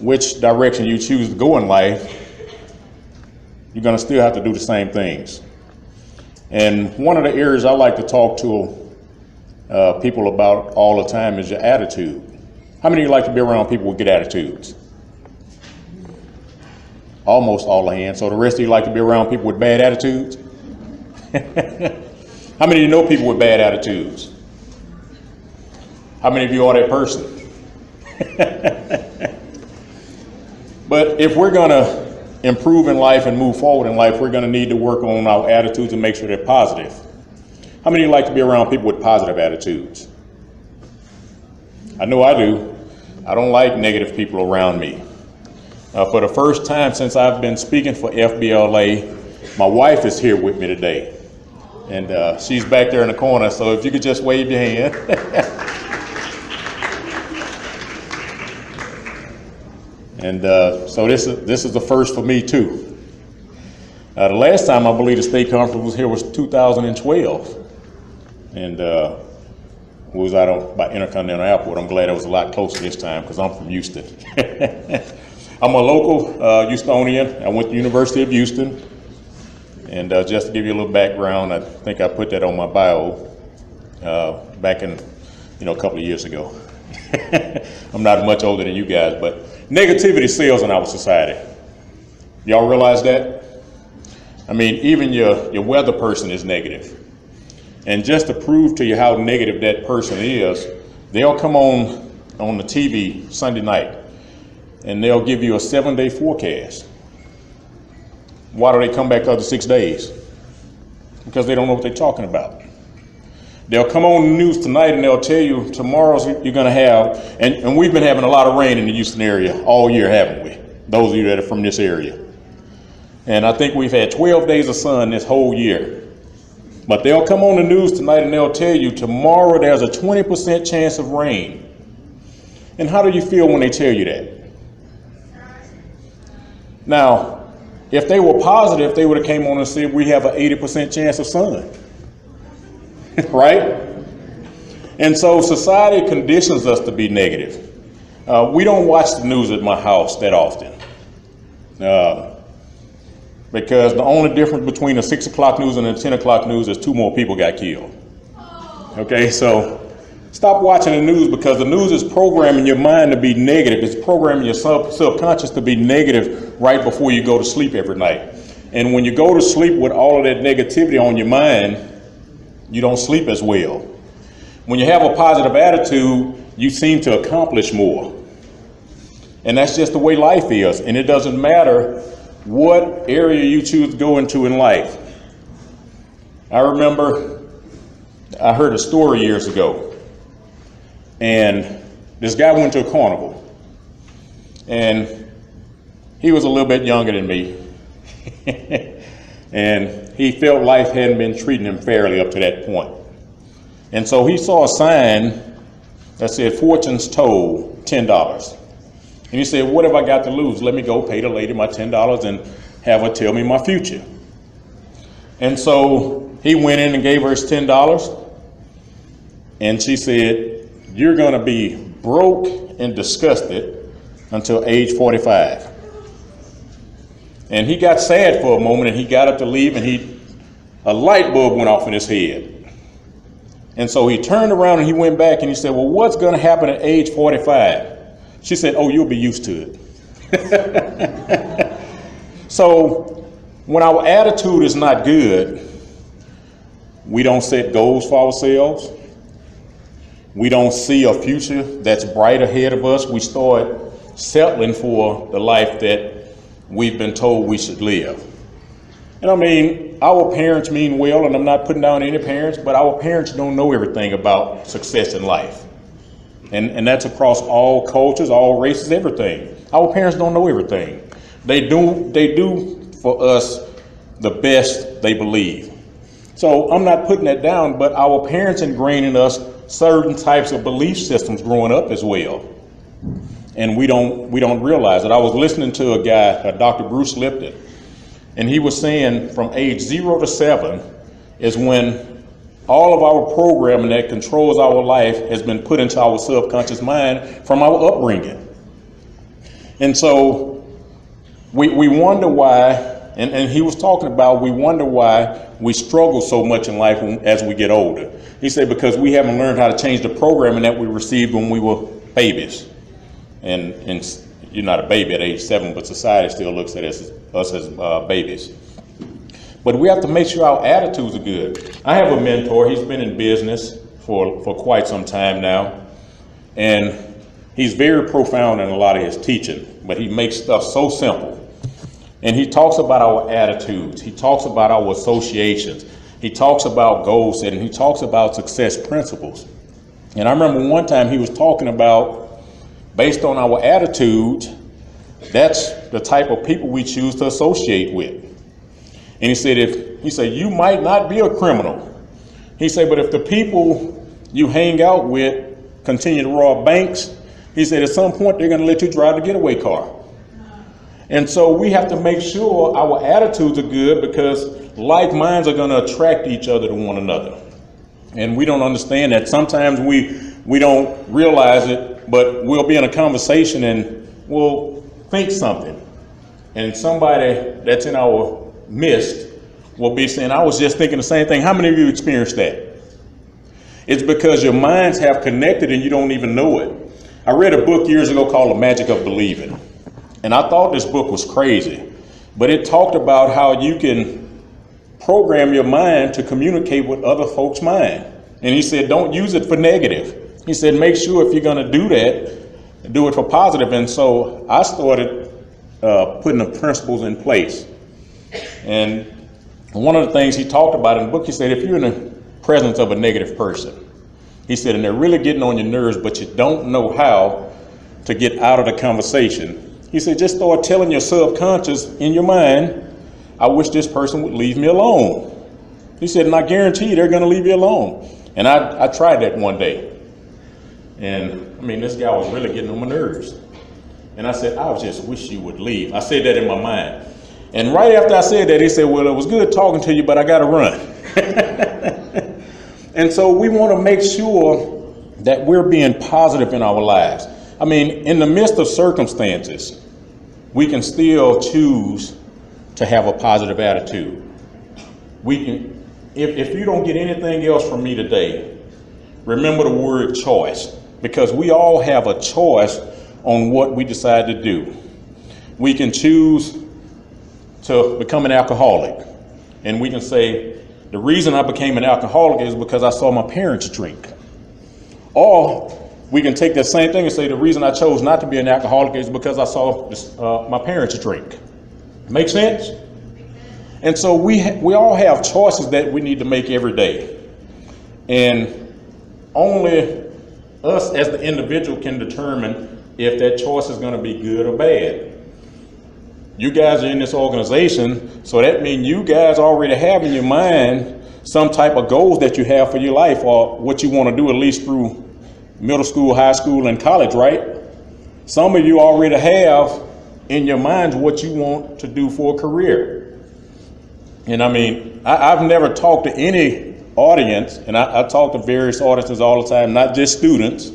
which direction you choose to go in life, you're going to still have to do the same things. And one of the areas I like to talk to people about all the time is your attitude. How many of you like to be around people with good attitudes? Almost all the hands. So the rest of you like to be around people with bad attitudes? How many of you know people with bad attitudes? How many of you are that person? But if we're going to improve in life and move forward in life, we're going to need to work on our attitudes and make sure they're positive. How many of you like to be around people with positive attitudes? I know I do. I don't like negative people around me. For the first time since I've been speaking for FBLA, my wife is here with me today. And she's back there in the corner, so if you could just wave your hand. And so this is the first for me too. The last time I believe the state conference was here was 2012. And we was out by Intercontinental Airport. I'm glad it was a lot closer this time because I'm from Houston. I'm a local Houstonian. I went to the University of Houston. And just to give you a little background, I think I put that on my bio back in, a couple of years ago. I'm not much older than you guys, but negativity sells in our society. Y'all realize that? I mean, even your weather person is negative. And just to prove to you how negative that person is, they'll come on the TV Sunday night and they'll give you a 7-day forecast. Why do they come back the other 6 days? Because they don't know what they're talking about. They'll come on the news tonight and they'll tell you tomorrow's you're going to have, and we've been having a lot of rain in the Houston area all year, haven't we? Those of you that are from this area. And I think we've had 12 days of sun this whole year. But they'll come on the news tonight and they'll tell you tomorrow there's a 20% chance of rain. And how do you feel when they tell you that? Now, if they were positive, they would have came on and said we have an 80% chance of sun. Right? And so society conditions us to be negative. We don't watch the news at my house that often. Because the only difference between the 6 o'clock news and the 10 o'clock news is 2 more people got killed. Okay, so stop watching the news because the news is programming your mind to be negative. It's programming your subconscious to be negative right before you go to sleep every night. And when you go to sleep with all of that negativity on your mind, you don't sleep as well. When you have a positive attitude, you seem to accomplish more. And that's just the way life is. And it doesn't matter what area you choose to go into in life. I remember I heard a story years ago, and this guy went to a carnival, and he was a little bit younger than me, and he felt life hadn't been treating him fairly up to that point. And so he saw a sign that said, "Fortune's told, $10. And he said, what have I got to lose? Let me go pay the lady my $10 and have her tell me my future. And so he went in and gave her his $10. And she said, you're going to be broke and disgusted until age 45. And he got sad for a moment and he got up to leave and a light bulb went off in his head. And so he turned around and he went back and he said, well, what's going to happen at age 45? She said, oh, you'll be used to it. So when our attitude is not good, we don't set goals for ourselves. We don't see a future that's bright ahead of us. We start settling for the life that we've been told we should live. And I mean, our parents mean well, and I'm not putting down any parents, but our parents don't know everything about success in life. And that's across all cultures, all races, everything. Our parents don't know everything. They do for us the best they believe. So I'm not putting that down, but our parents ingrained in us certain types of belief systems growing up as well. And we don't realize it. I was listening to a guy, Dr. Bruce Lipton, and he was saying from age 0 to 7 is when all of our programming that controls our life has been put into our subconscious mind from our upbringing. And so we wonder why, and he was talking about, we wonder why we struggle so much in life as we get older. He said because we haven't learned how to change the programming that we received when we were babies. And you're not a baby at age 7, but society still looks at us as babies. But we have to make sure our attitudes are good. I have a mentor. He's been in business for quite some time now. And he's very profound in a lot of his teaching, but he makes stuff so simple. And he talks about our attitudes. He talks about our associations. He talks about goal setting. He talks about success principles. And I remember one time he was talking about, based on our attitudes, that's the type of people we choose to associate with. And he said, you might not be a criminal. He said, but if the people you hang out with continue to rob banks, he said, at some point they're going to let you drive the getaway car. And so we have to make sure our attitudes are good, because like minds are going to attract each other to one another. And we don't understand that. Sometimes we don't realize it, but we'll be in a conversation and we'll think something. And somebody that's in our midst will be saying, I was just thinking the same thing. How many of you experienced that? It's because your minds have connected and you don't even know it. I read a book years ago called The Magic of Believing. And I thought this book was crazy, but it talked about how you can program your mind to communicate with other folks' mind. And he said, don't use it for negative. He said, make sure if you're going to do that, do it for positive. And so I started putting the principles in place. And one of the things he talked about in the book, he said, if you're in the presence of a negative person, he said, and they're really getting on your nerves, but you don't know how to get out of the conversation, he said, just start telling your subconscious in your mind, I wish this person would leave me alone. He said, and I guarantee you they're going to leave you alone. And I tried that one day. And I mean, this guy was really getting on my nerves. And I said, I just wish you would leave. I said that in my mind. And right after I said that, he said, well, it was good talking to you, but I got to run. And so we want to make sure that we're being positive in our lives. I mean, in the midst of circumstances, we can still choose to have a positive attitude. We can, if you don't get anything else from me today, remember the word choice, because we all have a choice on what we decide to do. We can choose to become an alcoholic, and we can say, the reason I became an alcoholic is because I saw my parents drink. Or we can take that same thing and say, the reason I chose not to be an alcoholic is because I saw my parents drink. Make sense? And so we all have choices that we need to make every day. And only us as the individual can determine if that choice is going to be good or bad. You guys are in this organization, so that means you guys already have in your mind some type of goals that you have for your life, or what you want to do at least through middle school, high school, and college, right? Some of you already have in your minds what you want to do for a career. And I mean, I've never talked to any audience, and I talk to various audiences all the time, not just students,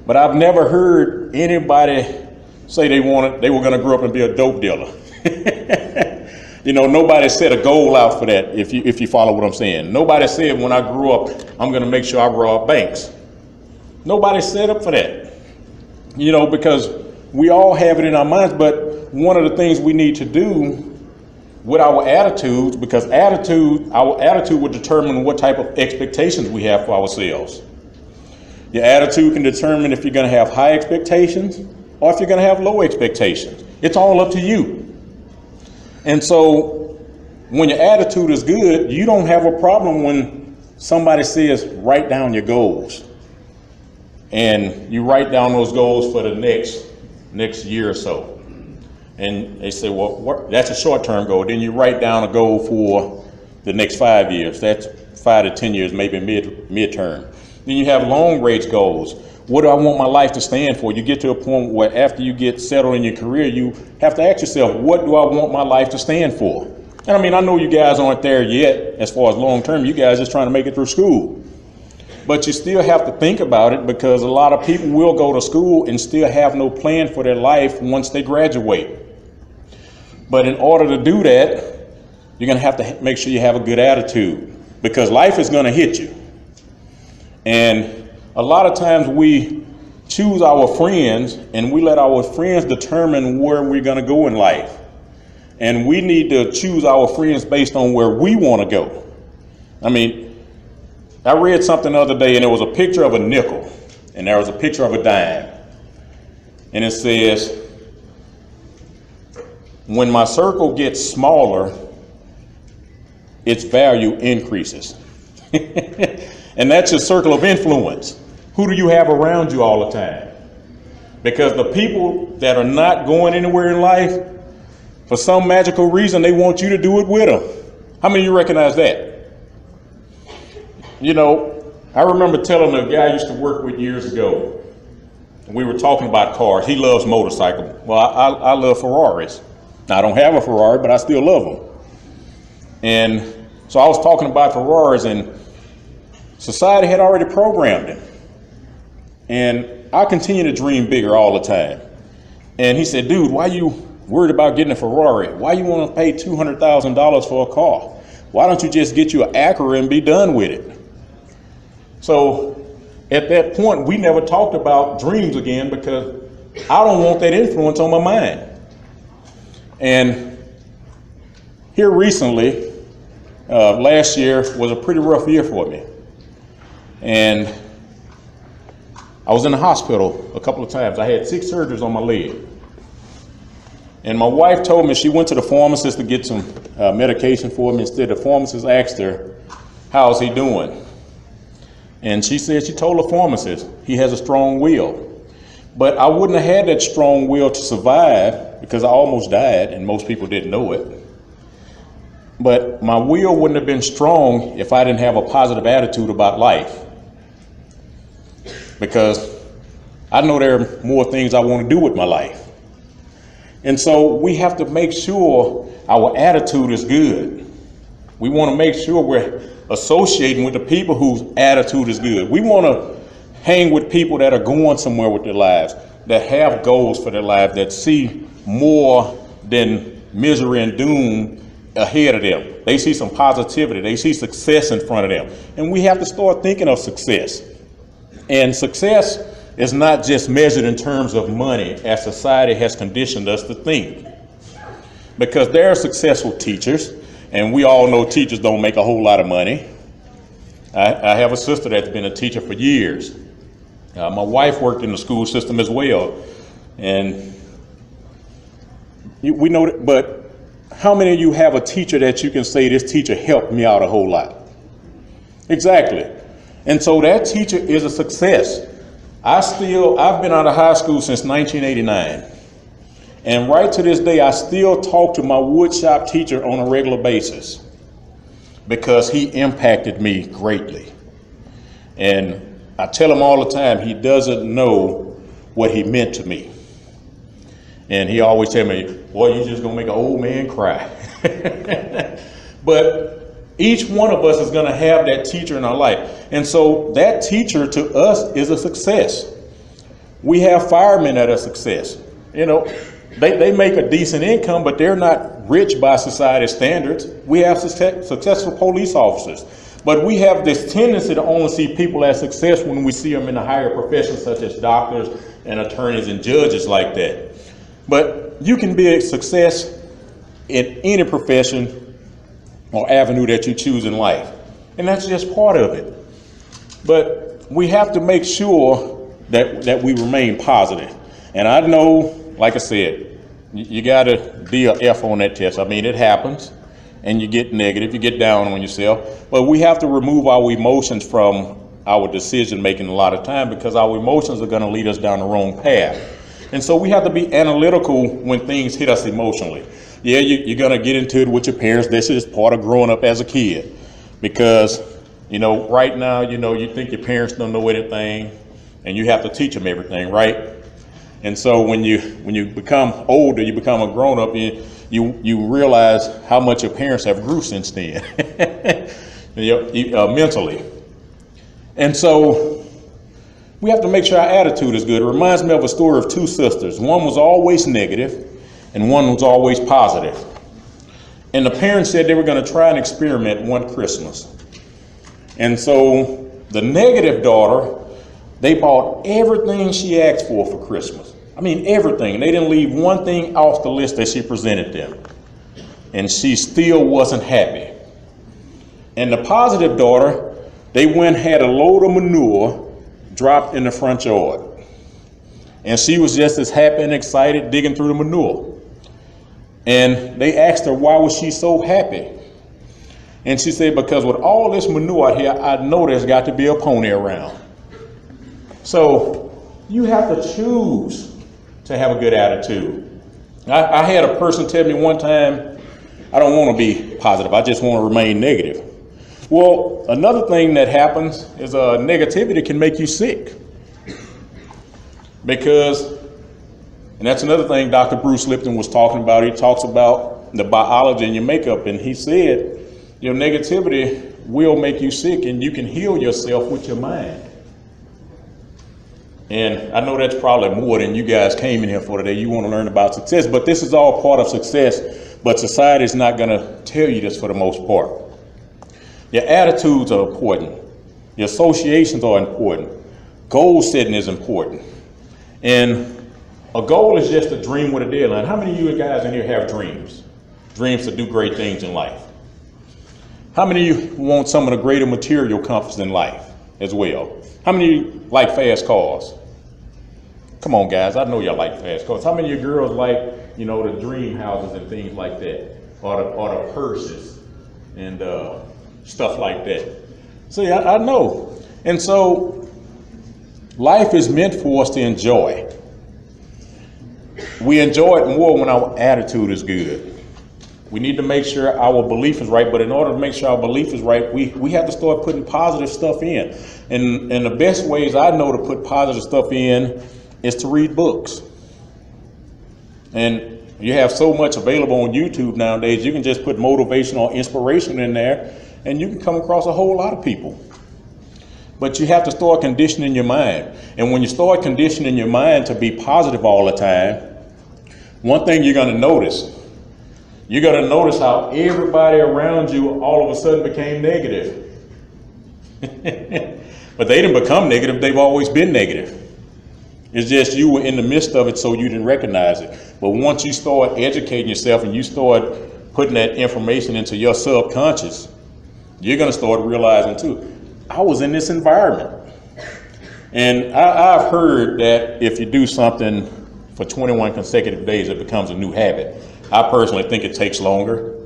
but I've never heard anybody say they were going to grow up and be a dope dealer. You know, nobody set a goal out for that, if you follow what I'm saying. Nobody said, when I grew up, I'm going to make sure I rob banks. Nobody set up for that. You know, because we all have it in our minds, but one of the things we need to do with our attitudes, because our attitude will determine what type of expectations we have for ourselves. Your attitude can determine if you're going to have high expectations or if you're going to have low expectations. It's all up to you. And so when your attitude is good, you don't have a problem when somebody says, write down your goals. And you write down those goals for the next year or so. And they say, well, that's a short-term goal. Then you write down a goal for the next 5 years. That's 5 to 10 years, maybe midterm. Then you have long-range goals. What do I want my life to stand for? You get to a point where after you get settled in your career, you have to ask yourself, what do I want my life to stand for? And I mean, I know you guys aren't there yet as far as long-term. You guys just trying to make it through school. But you still have to think about it, because a lot of people will go to school and still have no plan for their life once they graduate. But in order to do that, you're going to have to make sure you have a good attitude, because life is going to hit you. And a lot of times we choose our friends, and we let our friends determine where we're going to go in life. And we need to choose our friends based on where we want to go. I mean, I read something the other day, and it was a picture of a nickel, and there was a picture of a dime. And it says, when my circle gets smaller, its value increases. And that's your circle of influence. Who do you have around you all the time? Because the people that are not going anywhere in life, for some magical reason, they want you to do it with them. How many of you recognize that? You know, I remember telling a guy I used to work with years ago, we were talking about cars. He loves motorcycles. Well, I love Ferraris. Now, I don't have a Ferrari, but I still love them. And so I was talking about Ferraris, and society had already programmed him. And I continue to dream bigger all the time. And he said, dude, why you worried about getting a Ferrari? Why you want to pay $200,000 for a car? Why don't you just get you an Acura and be done with it? So at that point, we never talked about dreams again, because I don't want that influence on my mind. And here recently, last year was a pretty rough year for me. And I was in the hospital a couple of times. I had 6 surgeries on my leg. And my wife told me she went to the pharmacist to get some medication for me. Instead, the pharmacist asked her, how's he doing? And she said, she told the pharmacist, he has a strong will. But I wouldn't have had that strong will to survive, because I almost died, and most people didn't know it. But my will wouldn't have been strong if I didn't have a positive attitude about life. Because I know there are more things I want to do with my life. And so we have to make sure our attitude is good. We want to make sure we're associating with the people whose attitude is good. We want to hang with people that are going somewhere with their lives, that have goals for their life, that see more than misery and doom ahead of them. They see some positivity. They see success in front of them. And we have to start thinking of success. And success is not just measured in terms of money, as society has conditioned us to think. Because there are successful teachers, and we all know teachers don't make a whole lot of money. I have a sister that's been a teacher for years. My wife worked in the school system as well. And we know that, but how many of you have a teacher that you can say, this teacher helped me out a whole lot? Exactly. And so that teacher is a success. I've been out of high school since 1989. And right to this day, I still talk to my woodshop teacher on a regular basis, because he impacted me greatly. And I tell him all the time, he doesn't know what he meant to me. And he always tell me, boy, you're just gonna make an old man cry. But each one of us is going to have that teacher in our life. And so that teacher to us is a success. We have firemen that are a success. You know, they make a decent income, but they're not rich by society standards. We have successful police officers. But we have this tendency to only see people as success when we see them in the higher professions, such as doctors and attorneys and judges like that. But you can be a success in any profession or avenue that you choose in life. And that's just part of it. But we have to make sure that we remain positive. And I know, like I said, you got to be an F on that test. I mean, it happens, and you get negative, you get down on yourself. But we have to remove our emotions from our decision making a lot of time, because our emotions are going to lead us down the wrong path. And so we have to be analytical when things hit us emotionally. Yeah, you're going to get into it with your parents. This is part of growing up as a kid. Because, you know, right now, you know, you think your parents don't know anything, and you have to teach them everything, right? And so when you become older, you become a grown-up, you realize how much your parents have grew since then, mentally. And so we have to make sure our attitude is good. It reminds me of a story of two sisters. One was always negative and one was always positive. And the parents said they were going to try an experiment one Christmas. And so the negative daughter, they bought everything she asked for Christmas. I mean, everything. They didn't leave one thing off the list that she presented them. And she still wasn't happy. And the positive daughter, they went and had a load of manure dropped in the front yard. And she was just as happy and excited digging through the manure. And they asked her, why was she so happy? And she said, because with all this manure out here, I know there's got to be a pony around. So you have to choose to have a good attitude. I had a person tell me one time, I don't want to be positive, I just want to remain negative. Well, another thing that happens is negativity can make you sick. Because, and that's another thing Dr. Bruce Lipton was talking about. He talks about the biology in your makeup, and he said your negativity will make you sick, and you can heal yourself with your mind. And I know that's probably more than you guys came in here for today. You want to learn about success, but this is all part of success. But society is not going to tell you this for the most part. Your attitudes are important. Your associations are important. Goal setting is important. And a goal is just a dream with a deadline. How many of you guys in here have dreams? Dreams to do great things in life. How many of you want some of the greater material comforts in life as well? How many of you like fast cars? Come on, guys. I know y'all like fast cars. How many of you girls like, the dream houses and things like that? Or the purses and stuff like that. See, I know. And so life is meant for us to enjoy. We enjoy it more when our attitude is good. We need to make sure our belief is right, but in order to make sure our belief is right, we have to start putting positive stuff in. And the best ways I know to put positive stuff in is to read books. And you have so much available on YouTube nowadays, you can just put motivation or inspiration in there, and you can come across a whole lot of people. But you have to start conditioning your mind. And when you start conditioning your mind to be positive all the time, one thing you're going to notice how everybody around you all of a sudden became negative. But they didn't become negative, they've always been negative. It's just you were in the midst of it, so you didn't recognize it. But once you start educating yourself and you start putting that information into your subconscious, you're going to start realizing too, I was in this environment. And I've heard that if you do something for 21 consecutive days, it becomes a new habit. I personally think it takes longer.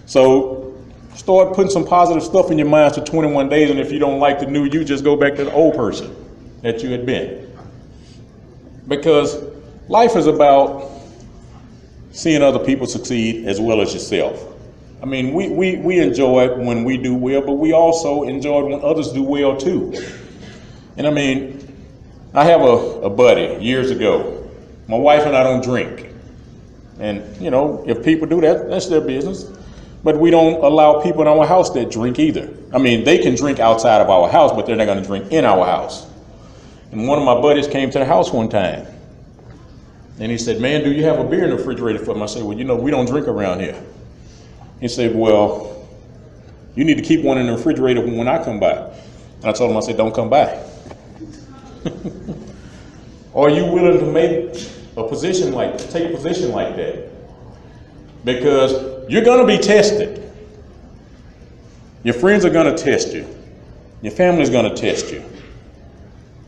So start putting some positive stuff in your mind for 21 days. And if you don't like the new you, just go back to the old person that you had been. Because life is about seeing other people succeed as well as yourself. I mean, we enjoy it when we do well, but we also enjoy it when others do well too. And I mean, I have a buddy years ago. My wife and I don't drink. And, if people do that, that's their business. But we don't allow people in our house that drink either. I mean, they can drink outside of our house, but they're not going to drink in our house. And one of my buddies came to the house one time. And he said, man, do you have a beer in the refrigerator for me? I said, well, we don't drink around here. He said, well, you need to keep one in the refrigerator when I come by. And I told him, I said, don't come by. Are you willing to take a position like that? Because you're going to be tested. Your friends are going to test you. Your family's going to test you.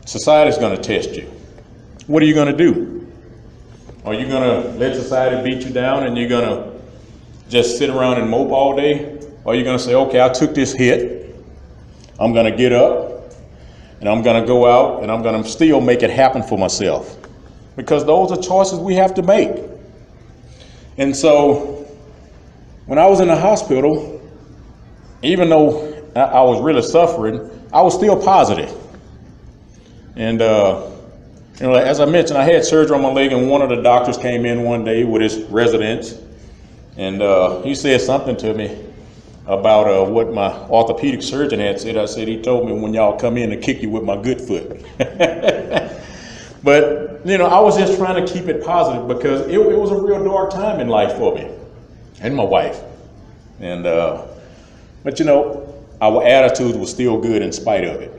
Society's going to test you. What are you going to do? Are you going to let society beat you down and you're going to just sit around and mope all day? Or are you going to say, okay, I took this hit. I'm going to get up and I'm going to go out and I'm going to still make it happen for myself. Because those are choices we have to make. And so when I was in the hospital, even though I was really suffering, I was still positive. And, as I mentioned, I had surgery on my leg, and one of the doctors came in one day with his residents, and he said something to me. about what my orthopedic surgeon had said. I said, he told me when y'all come in to kick you with my good foot. But, you know, I was just trying to keep it positive because it was a real dark time in life for me and my wife. And, but, you know, our attitude was still good in spite of it.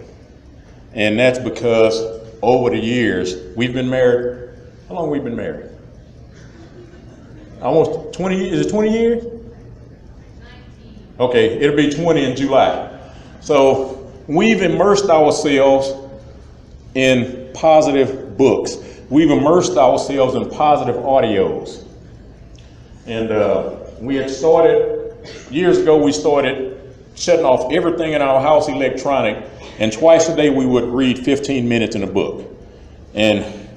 And that's because over the years, we've been married. How long have we been married? Almost 20, is it 20 years? 19. Okay, it'll be 20 in July. So we've immersed ourselves in positive books. We've immersed ourselves in positive audios. And we had started, years ago, we started shutting off everything in our house electronic, and twice a day we would read 15 minutes in a book. And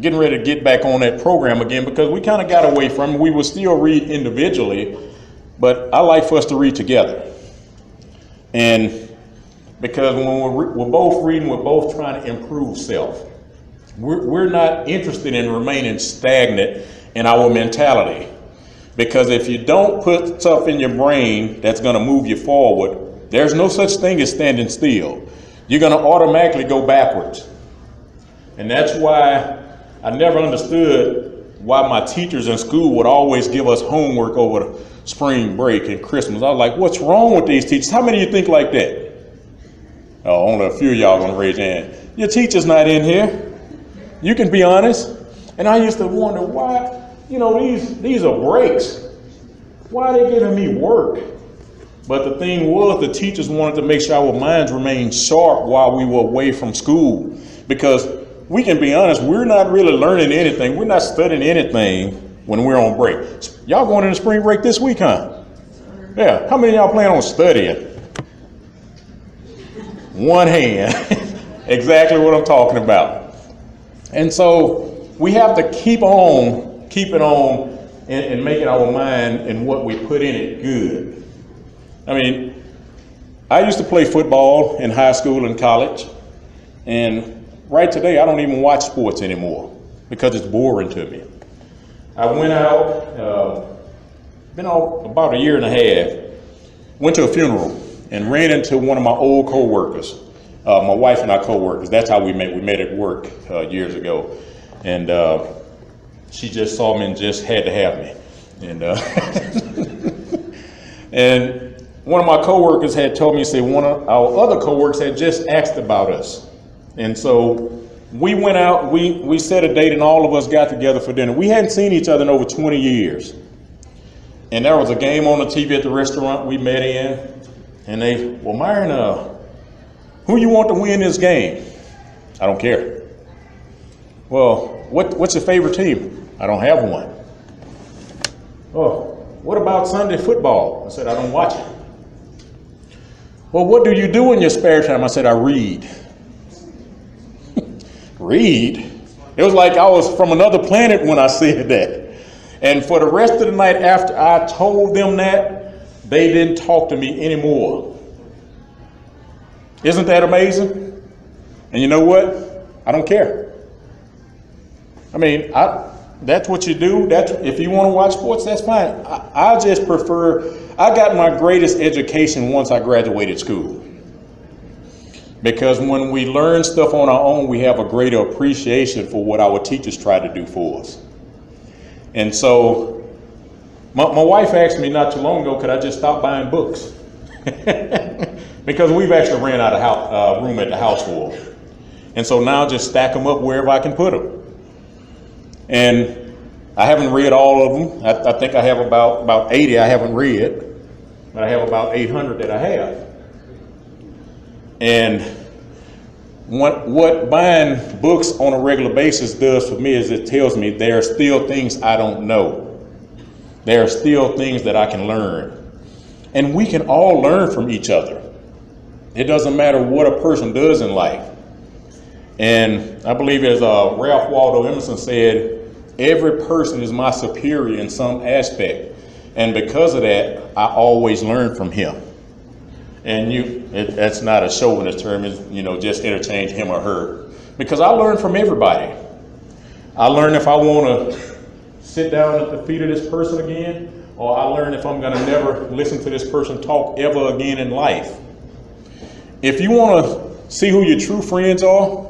getting ready to get back on that program again because we kind of got away from it. We would still read individually, but I like for us to read together. And because when we're both reading, we're both trying to improve self. We're not interested in remaining stagnant in our mentality. Because if you don't put stuff in your brain that's going to move you forward, there's no such thing as standing still. You're going to automatically go backwards. And that's why I never understood why my teachers in school would always give us homework over the spring break and Christmas. I was like, what's wrong with these teachers? How many of you think like that? Oh, only a few of y'all gonna raise your hand. Your teacher's not in here. You can be honest. And I used to wonder why, you know, these are breaks. Why are they giving me work? But the thing was, the teachers wanted to make sure our minds remained sharp while we were away from school. Because we can be honest, we're not really learning anything. We're not studying anything when we're on break. Y'all going into spring break this week, huh? Yeah. How many of y'all plan on studying? One hand. Exactly what I'm talking about. And so we have to keep it on and making our mind and what we put in it good. I mean, I used to play football in high school and college, and right today I don't even watch sports anymore because it's boring to me. I went out, been out about a year and a half, went to a funeral and ran into one of my old co-workers, my wife and our co-workers. That's how we met. We met at work years ago. And she just saw me and just had to have me. And and one of my co-workers had told me, say one of our other co-workers had just asked about us. And so we went out, we set a date and all of us got together for dinner. We hadn't seen each other in over 20 years. And there was a game on the TV at the restaurant we met in. And they, well, Myron, who you want to win this game? I don't care. Well, what's your favorite team? I don't have one. Oh, what about Sunday football? I said, I don't watch it. Well, what do you do in your spare time? I said, I read. Read? It was like I was from another planet when I said that. And for the rest of the night after I told them that, they didn't talk to me anymore. Isn't that amazing? And you know what? I don't care. I mean, that's what you do. If you want to watch sports, that's fine. I just prefer, I got my greatest education once I graduated school. Because when we learn stuff on our own, we have a greater appreciation for what our teachers try to do for us. And so, my wife asked me not too long ago, could I just stop buying books? Because we've actually ran out of room at the house for them. And so now just stack them up wherever I can put them. And I haven't read all of them. I think I have about 80 I haven't read, but I have about 800 that I have. And what buying books on a regular basis does for me is it tells me there are still things I don't know. There are still things that I can learn. And we can all learn from each other. It doesn't matter what a person does in life. And I believe as Ralph Waldo Emerson said, every person is my superior in some aspect. And because of that, I always learn from him. And that's not a chauvinist term, it's, just interchange him or her. Because I learn from everybody. I learn if I want to sit down at the feet of this person again, or I learned if I'm going to never listen to this person talk ever again in life. If you want to see who your true friends are,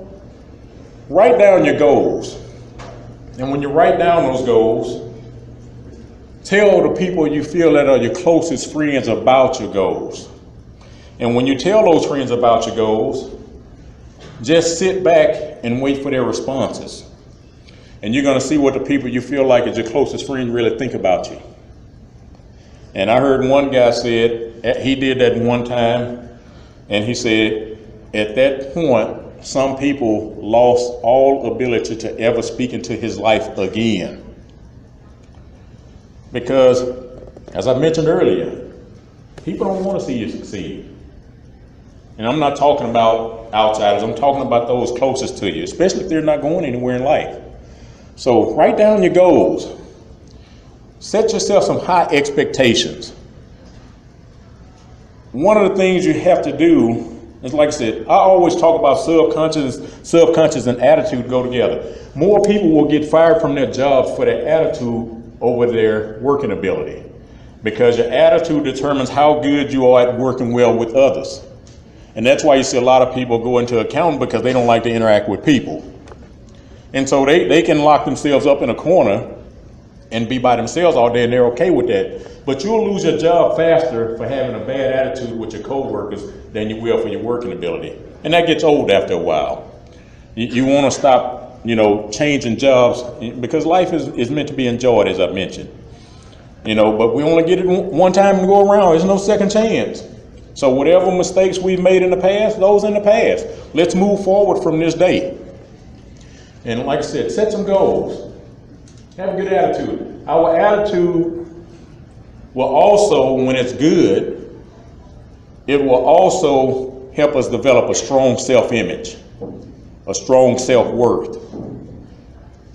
write down your goals. And when you write down those goals, tell the people you feel that are your closest friends about your goals. And when you tell those friends about your goals, just sit back and wait for their responses. And you're going to see what the people you feel like is your closest friend really think about you. And I heard one guy said, he did that one time, and he said, at that point, some people lost all ability to ever speak into his life again. Because, as I mentioned earlier, people don't want to see you succeed. And I'm not talking about outsiders, I'm talking about those closest to you, especially if they're not going anywhere in life. So write down your goals. Set yourself some high expectations. One of the things you have to do is, like I said, I always talk about subconscious and attitude go together. More people will get fired from their jobs for their attitude over their working ability, because your attitude determines how good you are at working well with others. And that's why you see a lot of people go into accounting, because they don't like to interact with people. And so they can lock themselves up in a corner and be by themselves all day, and they're okay with that. But you'll lose your job faster for having a bad attitude with your coworkers than you will for your working ability. And that gets old after a while. You want to stop, changing jobs, because life is meant to be enjoyed, as I mentioned. But we only get it one time to go around. There's no second chance. So whatever mistakes we've made in the past, those in the past. Let's move forward from this day. And like I said, set some goals. Have a good attitude. Our attitude will also, when it's good, it will also help us develop a strong self-image, a strong self-worth,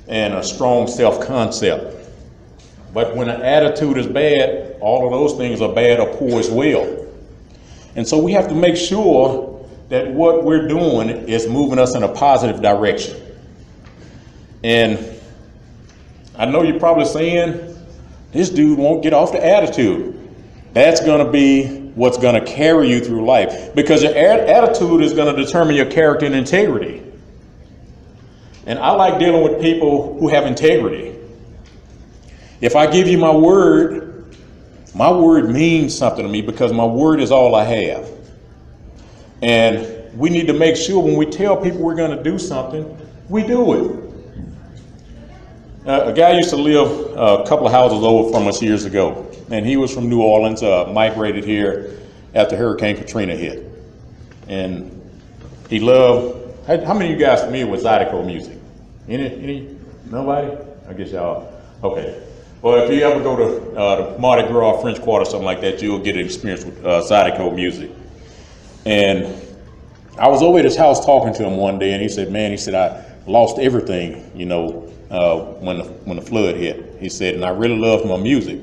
and a strong self-concept. But when an attitude is bad, all of those things are bad or poor as well. And so we have to make sure that what we're doing is moving us in a positive direction. And I know you're probably saying, this dude won't get off the attitude. That's going to be what's going to carry you through life, because your attitude is going to determine your character and integrity. And I like dealing with people who have integrity. If I give you my word means something to me, because my word is all I have. And we need to make sure when we tell people we're going to do something, we do it. A guy used to live a couple of houses over from us years ago, and he was from New Orleans, migrated here after Hurricane Katrina hit. And he loved, how many of you guys familiar with Zydeco music? Any? Nobody? I guess y'all, okay. Well, if you ever go to Mardi Gras, French Quarter, something like that, you'll get an experience with Zydeco music. And I was over at his house talking to him one day, and he said, I lost everything, when the flood hit. He said, and I really loved my music.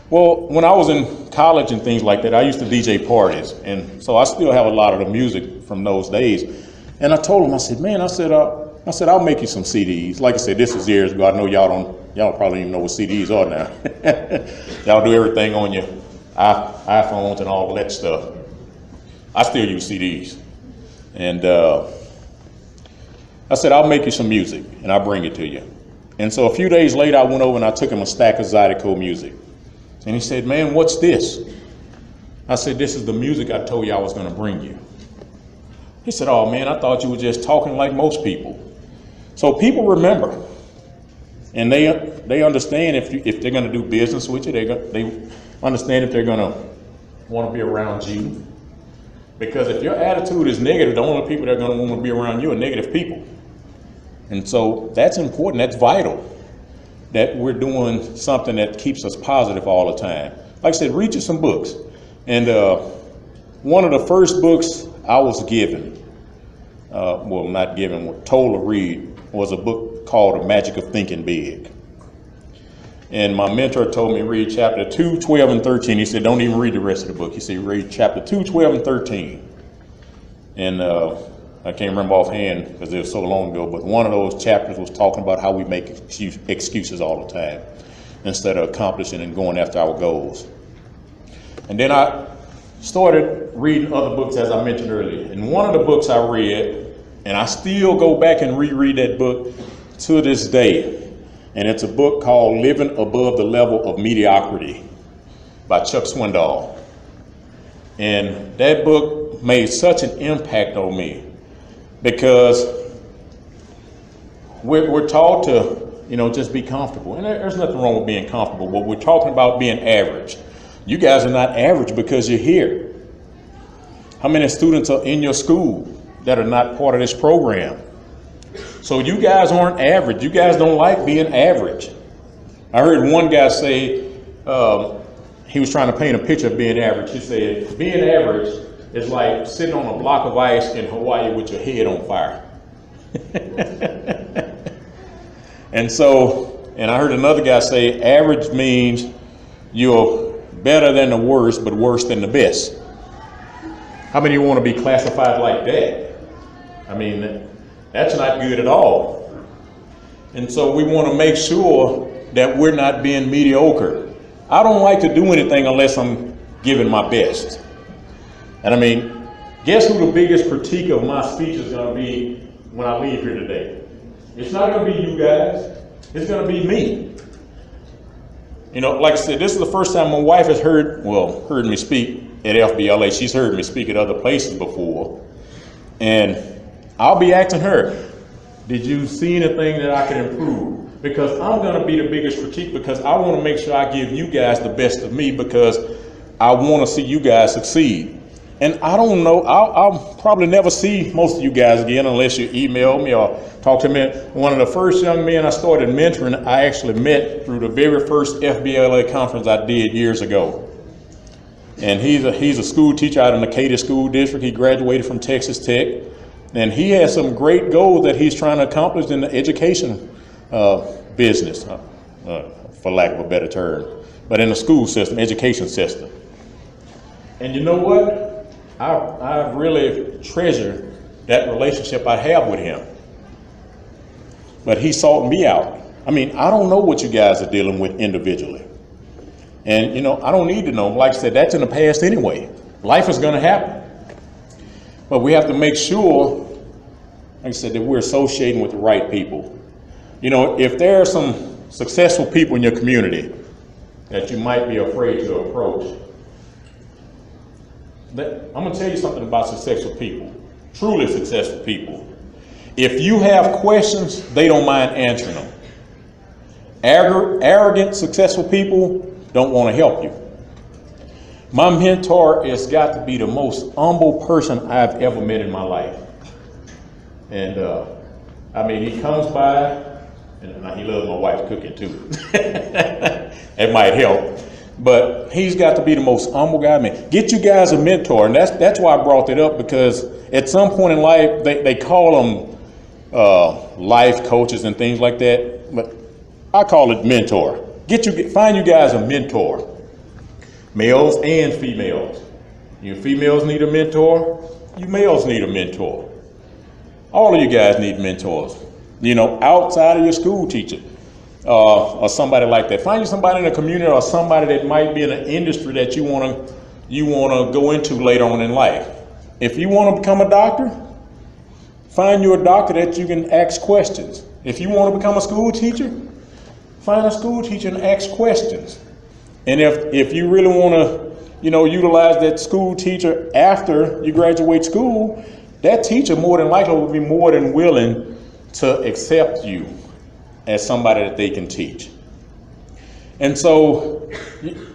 Well, when I was in college and things like that, I used to DJ parties. And so I still have a lot of the music from those days. And I told him, I said, I'll make you some CDs. Like I said, this was years ago. I know y'all probably even know what CDs are now. Y'all do everything on your iPhones and all that stuff. I still use CDs. And I said, I'll make you some music and I'll bring it to you. And so a few days later, I went over and I took him a stack of Zydeco music. And he said, man, what's this? I said, this is the music I told you I was going to bring you. He said, oh man, I thought you were just talking like most people. So people remember, and they understand if they're going to do business with you. They understand if they're going to want to be around you. Because if your attitude is negative, the only people that are going to want to be around you are negative people. And so that's important. That's vital, that we're doing something that keeps us positive all the time. Like I said, read you some books. And one of the first books I was given, not given, told to read, was a book called The Magic of Thinking Big. And my mentor told me to read chapter 2, 12, and 13. He said, don't even read the rest of the book. He said, read chapter 2, 12, and 13. And I can't remember offhand because it was so long ago, but one of those chapters was talking about how we make excuses all the time. instead of accomplishing and going after our goals. And then I started reading other books, as I mentioned earlier. And one of the books I read, and I still go back and reread that book to this day, and it's a book called Living Above the Level of Mediocrity by Chuck Swindoll. And that book made such an impact on me because we're taught to, just be comfortable. And there's nothing wrong with being comfortable, but we're talking about being average. You guys are not average because you're here. How many students are in your school that are not part of this program? So you guys aren't average. You guys don't like being average. I heard one guy say, he was trying to paint a picture of being average. He said, being average is like sitting on a block of ice in Hawaii with your head on fire. And I heard another guy say, average means you're better than the worst, but worse than the best. How many of you want to be classified like that? I mean, that's not good at all. And so we want to make sure that we're not being mediocre. I don't like to do anything unless I'm giving my best. And I mean, guess who the biggest critique of my speech is going to be when I leave here today? It's not going to be you guys. It's going to be me. Like I said, this is the first time my wife has heard me speak at FBLA. She's heard me speak at other places before. And I'll be asking her, did you see anything that I can improve? Because I'm going to be the biggest critique because I want to make sure I give you guys the best of me because I want to see you guys succeed. And I don't know, I'll probably never see most of you guys again unless you email me or talk to me. One of the first young men I started mentoring, I actually met through the very first FBLA conference I did years ago. And he's a school teacher out in the Katy School District. He graduated from Texas Tech. And he has some great goals that he's trying to accomplish in the education business, for lack of a better term, but in the school system, education system. And you know what? I really treasure that relationship I have with him. But he sought me out. I mean, I don't know what you guys are dealing with individually. And, I don't need to know. Like I said, that's in the past anyway. Life is going to happen. But we have to make sure, like I said, that we're associating with the right people. If there are some successful people in your community that you might be afraid to approach, I'm going to tell you something about successful people, truly successful people. If you have questions, they don't mind answering them. Arrogant, successful people don't want to help you. My mentor has got to be the most humble person I've ever met in my life. And he comes by, and he loves my wife's cooking too. It might help. But he's got to be the most humble guy. Get you guys a mentor. And that's why I brought it up, because at some point in life, they call them life coaches and things like that. But I call it mentor. Find you guys a mentor. Males and females. You females need a mentor. You males need a mentor. All of you guys need mentors. Outside of your school teacher. Or somebody like that. Find you somebody in the community or somebody that might be in an industry that you want to go into later on in life. If you want to become a doctor, find you a doctor that you can ask questions. If you want to become a school teacher, find a school teacher and ask questions. And if you really want to, utilize that school teacher after you graduate school, that teacher more than likely will be more than willing to accept you as somebody that they can teach. And so,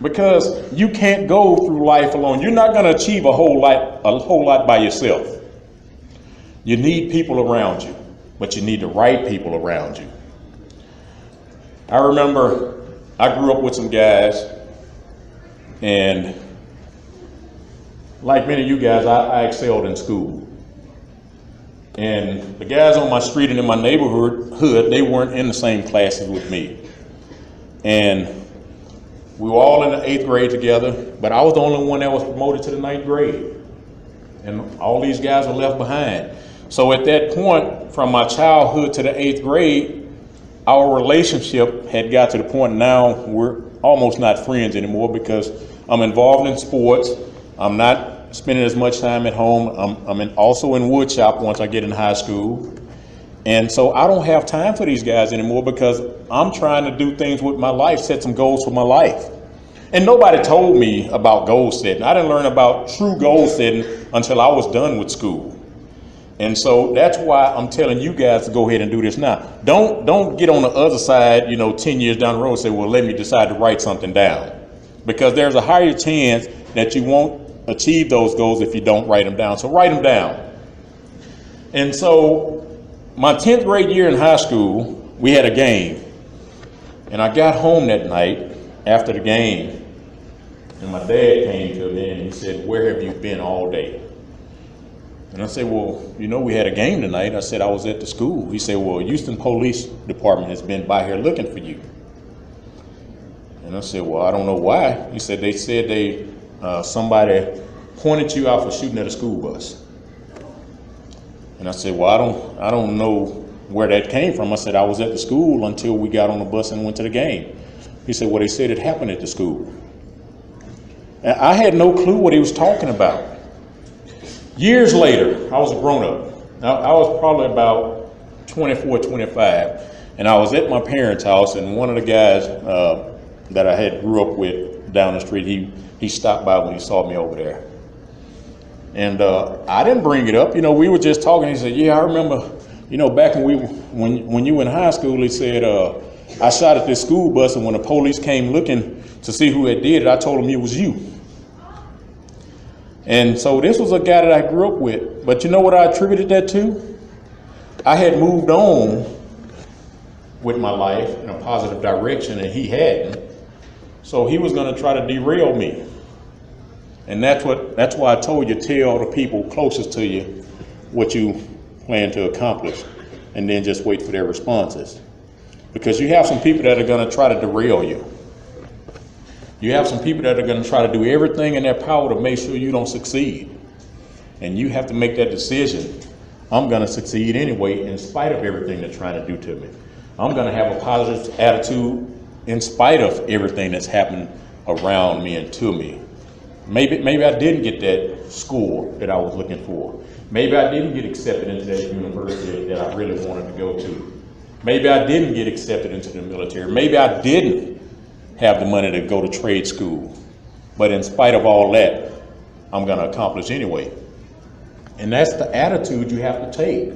because you can't go through life alone, you're not going to achieve a whole lot by yourself. You need people around you, but you need the right people around you. I remember I grew up with some guys, and like many of you guys, I excelled in school. And the guys on my street and in my neighborhood, they weren't in the same classes with me. And we were all in the 8th grade together, but I was the only one that was promoted to the 9th grade. And all these guys were left behind. So at that point, from my childhood to the 8th grade, our relationship had got to the point now we're almost not friends anymore because I'm involved in sports. I'm not spending as much time at home. I'm also in wood shop once I get in high school. And so I don't have time for these guys anymore because I'm trying to do things with my life, set some goals for my life. And nobody told me about goal setting. I didn't learn about true goal setting until I was done with school. And so that's why I'm telling you guys to go ahead and do this now. Don't get on the other side, 10 years down the road and say, well, let me decide to write something down. Because there's a higher chance that you won't achieve those goals if you don't write them down. So write them down. And so my 10th grade year in high school, we had a game. And I got home that night after the game. And my dad came to me and he said, where have you been all day? And I said, well, we had a game tonight. I said, I was at the school. He said, well, Houston Police Department has been by here looking for you. And I said, well, I don't know why. He said, somebody pointed you out for shooting at a school bus. And I said, well, I don't know where that came from. I said, I was at the school until we got on the bus and went to the game. He said, well, they said it happened at the school. And I had no clue what he was talking about. Years later, I was a grown-up. I was probably about 24, 25, and I was at my parents' house, and one of the guys that I had grew up with down the street, he stopped by when he saw me over there. And I didn't bring it up. We were just talking. He said, yeah, I remember, back when you were in high school, he said, I shot at this school bus, and when the police came looking to see who had did it, I told them it was you. And so this was a guy that I grew up with. But you know what I attributed that to? I had moved on with my life in a positive direction, and he hadn't. So he was going to try to derail me. And that's why I told you, tell the people closest to you what you plan to accomplish, and then just wait for their responses. Because you have some people that are going to try to derail you. You have some people that are going to try to do everything in their power to make sure you don't succeed. And you have to make that decision. I'm going to succeed anyway, in spite of everything they're trying to do to me. I'm going to have a positive attitude in spite of everything that's happened around me and to me. Maybe I didn't get that school that I was looking for. Maybe I didn't get accepted into that university that I really wanted to go to. Maybe I didn't get accepted into the military. Maybe I didn't have the money to go to trade school. But in spite of all that, I'm going to accomplish anyway. And that's the attitude you have to take.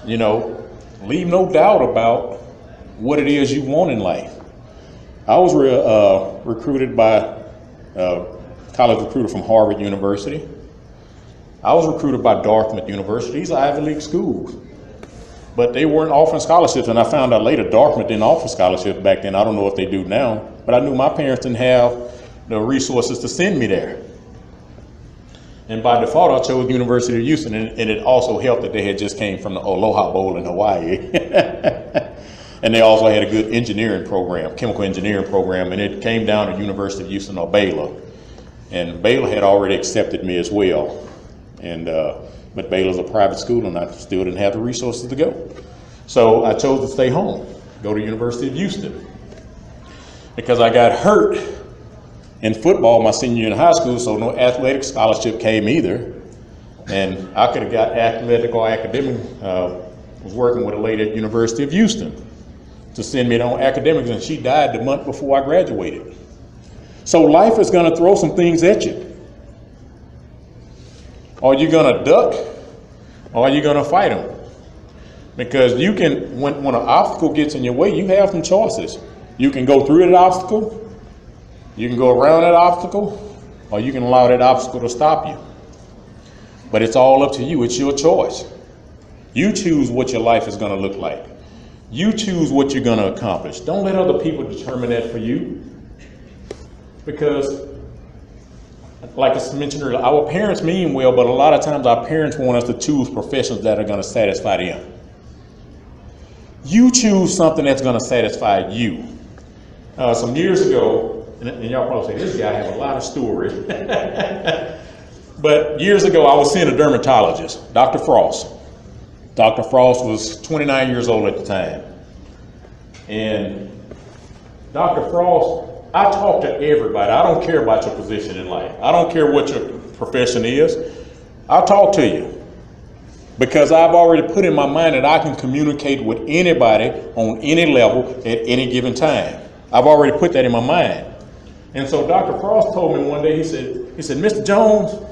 Leave no doubt about what it is you want in life. I was recruited by a college recruiter from Harvard University. I was recruited by Dartmouth University. These are Ivy League schools. But they weren't offering scholarships, and I found out later Dartmouth didn't offer scholarships back then. I don't know if they do now, but I knew my parents didn't have the resources to send me there. And by default, I chose University of Houston, and it also helped that they had just came from the Aloha Bowl in Hawaii. And they also had a good engineering program, chemical engineering program, and it came down to University of Houston or Baylor. And Baylor had already accepted me as well. But Baylor's a private school, and I still didn't have the resources to go. So I chose to stay home, go to University of Houston. Because I got hurt in football my senior year in high school, so no athletic scholarship came either. And I could have got athletic or academic, was working with a lady at University of Houston to send me on academics, and she died the month before I graduated. So life is going to throw some things at you. Are you going to duck, or are you going to fight them? Because you can, when an obstacle gets in your way, you have some choices. You can go through that obstacle, you can go around that obstacle, or you can allow that obstacle to stop you. But it's all up to you. It's your choice. You choose what your life is going to look like. You choose what you're going to accomplish. Don't let other people determine that for you. Because, like I mentioned earlier, our parents mean well, but a lot of times our parents want us to choose professions that are going to satisfy them. You choose something that's going to satisfy you. Some years ago, and y'all probably say, this guy has a lot of stories. But years ago, I was seeing a dermatologist, Dr. Frost. Dr. Frost was 29 years old at the time. And Dr. Frost, I talk to everybody. I don't care about your position in life. I don't care what your profession is. I'll talk to you because I've already put in my mind that I can communicate with anybody on any level at any given time. I've already put that in my mind. And so Dr. Frost told me one day, he said, Mr. Jones,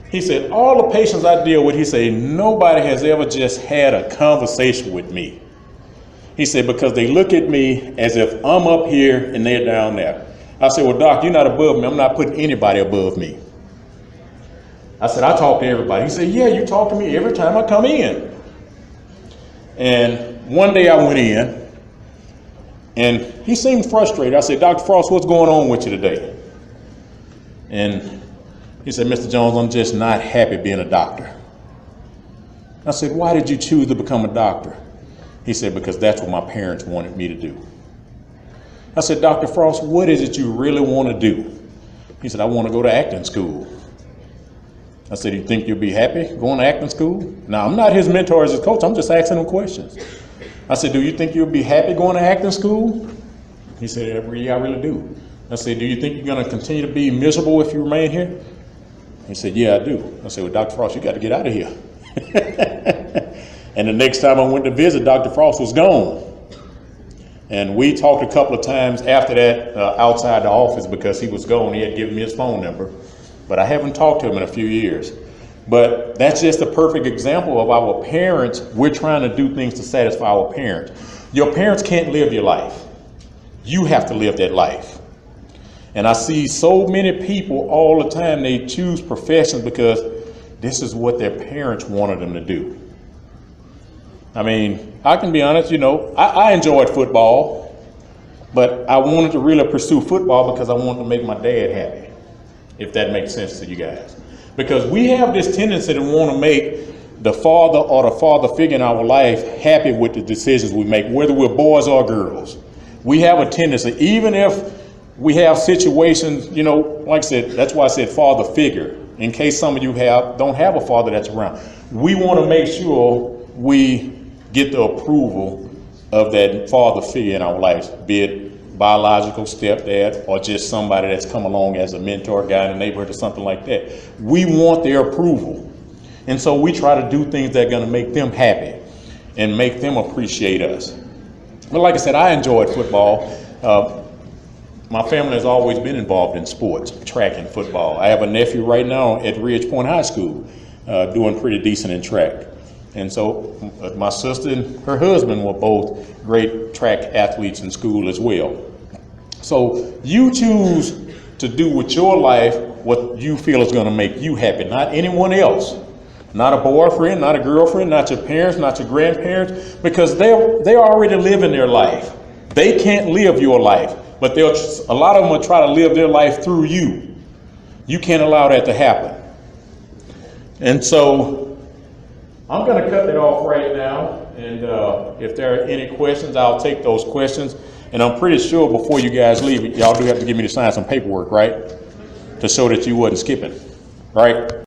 he said, all the patients I deal with, he said, nobody has ever just had a conversation with me. He said, because they look at me as if I'm up here and they're down there. I said, well, Doc, you're not above me. I'm not putting anybody above me. I said, I talk to everybody. He said, yeah, you talk to me every time I come in. And one day I went in and he seemed frustrated. I said, Dr. Frost, what's going on with you today? And he said, Mr. Jones, I'm just not happy being a doctor. I said, why did you choose to become a doctor? He said, because that's what my parents wanted me to do. I said, Dr. Frost, what is it you really want to do? He said, I want to go to acting school. I said, you think you'll be happy going to acting school? Now, I'm not his mentor as his coach. I'm just asking him questions. I said, do you think you'll be happy going to acting school? He said, yeah, I really do. I said, do you think you're going to continue to be miserable if you remain here? He said, yeah, I do. I said, well, Dr. Frost, you got to get out of here. And the next time I went to visit, Dr. Frost was gone. And we talked a couple of times after that outside the office because he was gone. He had given me his phone number. But I haven't talked to him in a few years. But that's just a perfect example of our parents. We're trying to do things to satisfy our parents. Your parents can't live your life. You have to live that life. And I see so many people all the time, they choose professions because this is what their parents wanted them to do. I mean, I can be honest, I enjoyed football, but I wanted to really pursue football because I wanted to make my dad happy, if that makes sense to you guys. Because we have this tendency to want to make the father or the father figure in our life happy with the decisions we make, whether we're boys or girls. We have a tendency, even if we have situations, like I said, that's why I said father figure, in case some of you don't have a father that's around. We want to make sure we get the approval of that father figure in our lives, be it biological stepdad or just somebody that's come along as a mentor, guy in the neighborhood or something like that. We want their approval. And so we try to do things that are going to make them happy and make them appreciate us. But like I said, I enjoyed football. My family has always been involved in sports, track and football. I have a nephew right now at Ridge Point High School doing pretty decent in track. And so my sister and her husband were both great track athletes in school as well. So you choose to do with your life what you feel is going to make you happy, not anyone else. Not a boyfriend, not a girlfriend, not your parents, not your grandparents, because they're already living their life. They can't live your life, but a lot of them will try to live their life through you. You can't allow that to happen. And so I'm going to cut it off right now, and if there are any questions, I'll take those questions. And I'm pretty sure before you guys leave, y'all do have to give me to sign some paperwork, right? To show that you wasn't skipping, right?